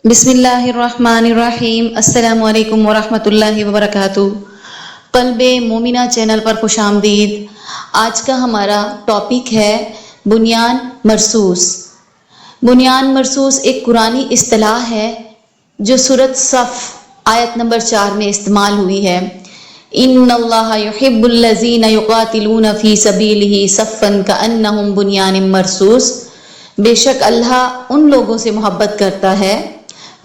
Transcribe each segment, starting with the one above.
बिस्मिल्लाहिर्रहमानिर्रहीम। अस्सलामु अलैकुम वरहमतुल्लाहि वबरकातुहू। क़ल्बे मोमिना चैनल पर खुश आमदीद। आज का हमारा टॉपिक है बुनियान मरसूस। बुनियान मरसूस एक कुरानी इस्तिलाह है जो सूरत सफ़ आयत नंबर 4 में इस्तेमाल हुई है। इन्नल्लाह युहिब्बुल्लज़ीना युक़ातिलूना फ़ी सबीलिही सफ़्फ़न कअन्नहुम बुनियानिम मरसूस। बेशक अल्लाह उन लोगों से मोहब्बत करता है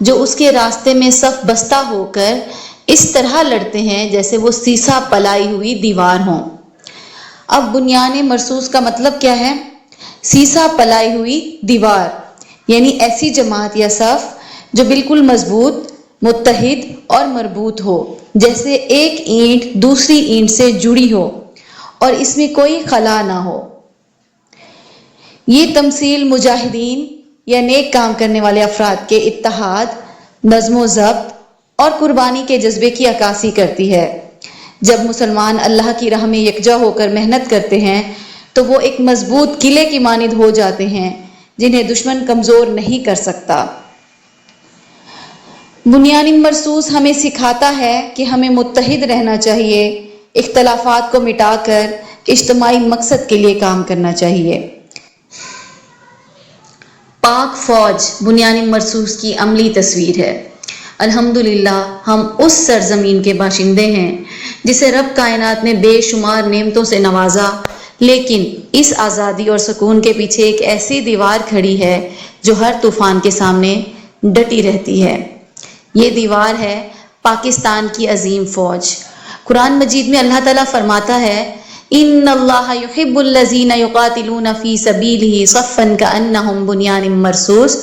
जो उसके रास्ते में सफ बस्ता होकर इस तरह लड़ते हैं जैसे वो सीसा पलाई हुई दीवार हों। अब बुनियान मरसूस का मतलब क्या है? सीसा पलाई हुई दीवार यानी ऐसी जमात या सफ जो बिल्कुल मजबूत, मुत्तहिद और मरबूत हो, जैसे एक ईंट दूसरी ईंट से जुड़ी हो और इसमें कोई खला ना हो। ये तमसील मुजाहिदीन या नेक काम करने वाले अफराद के इत्तेहाद, नज़्म ज़ब्त और कुर्बानी के जज्बे की अक्कासी करती है। जब मुसलमान अल्लाह की राह में यकजा होकर मेहनत करते हैं तो वो एक मजबूत किले की मानिंद हो जाते हैं जिन्हें दुश्मन कमज़ोर नहीं कर सकता। बुनियान मरसूस हमें सिखाता है कि हमें मुत्तहिद रहना चाहिए, इख्तलाफात को मिटाकर इज्तिमाई मकसद के लिए काम करना चाहिए। पाक फौज बुनियान मरसूस की अमली तस्वीर है। अल्हम्दुलिल्लाह हम उस सरजमीन के बाशिंदे हैं जिसे रब कायनात ने बेशुमार नेमतों से नवाजा, लेकिन इस आज़ादी और सुकून के पीछे एक ऐसी दीवार खड़ी है जो हर तूफान के सामने डटी रहती है। ये दीवार है पाकिस्तान की अजीम फौज। कुरान मजीद में अल्लाह ताला फरमाता है, इन्नल्लाह युहिब्बुल्लज़ीना युक़ातिलूना फ़ी सबीलिही सफ़्फ़न कअन्नहुम बुनियानिम मरसूस।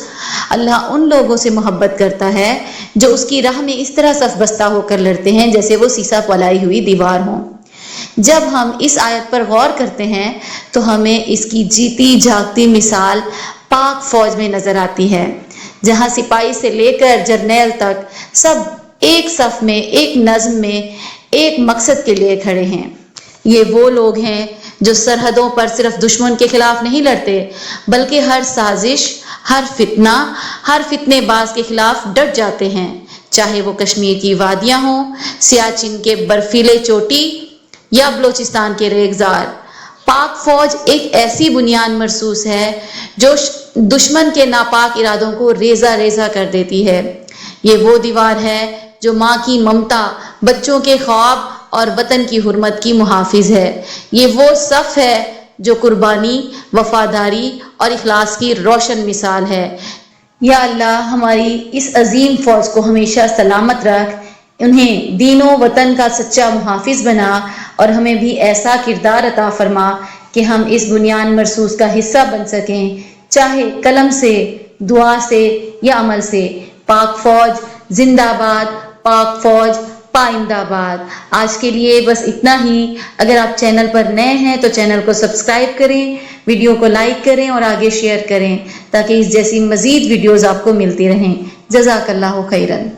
अल्लाह उन लोगों से मोहब्बत करता है जो उसकी राह में इस तरह सफ बस्ता होकर लड़ते हैं जैसे वो सीसा पलाई हुई दीवार हों। जब हम इस आयत पर गौर करते हैं तो हमें इसकी जीती जागती मिसाल पाक फौज में नजर आती है, जहां सिपाही से लेकर जर्नैल तक सब एक सफ में, एक नज़्म में, एक मकसद के लिए खड़े हैं। ये वो लोग हैं जो सरहदों पर सिर्फ दुश्मन के खिलाफ नहीं लड़ते, बल्कि हर साजिश, हर फितना, हर फितनेबाज के खिलाफ डट जाते हैं, चाहे वो कश्मीर की वादियां हों, सियाचिन के बर्फीले चोटी या बलोचिस्तान के रेगजार। पाक फौज एक ऐसी बुनियान मरसूस है जो दुश्मन के नापाक इरादों को रेजा रेजा कर देती है। ये वो दीवार है जो माँ की ममता, बच्चों के ख्वाब और वतन की हुर्मत की मुहाफिज है। ये वो सफ है जो कुर्बानी, वफादारी और इखलास की रोशन मिसाल है। या अल्लाह हमारी इस अजीम फौज को हमेशा सलामत रख, उन्हें दीनों वतन का सच्चा मुहाफिज बना और हमें भी ऐसा किरदार अता फरमा कि हम इस बुनियान मरसूस का हिस्सा बन सकें, चाहे कलम से, दुआ से या अमल से। पाक फौज जिंदाबाद, पाक फौज पाइंदाबाद। आज के लिए बस इतना ही। अगर आप चैनल पर नए हैं तो चैनल को सब्सक्राइब करें, वीडियो को लाइक करें और आगे शेयर करें ताकि इस जैसी मज़ीद वीडियोज़ आपको मिलती रहें। जज़ाकल्लाहु खैरन।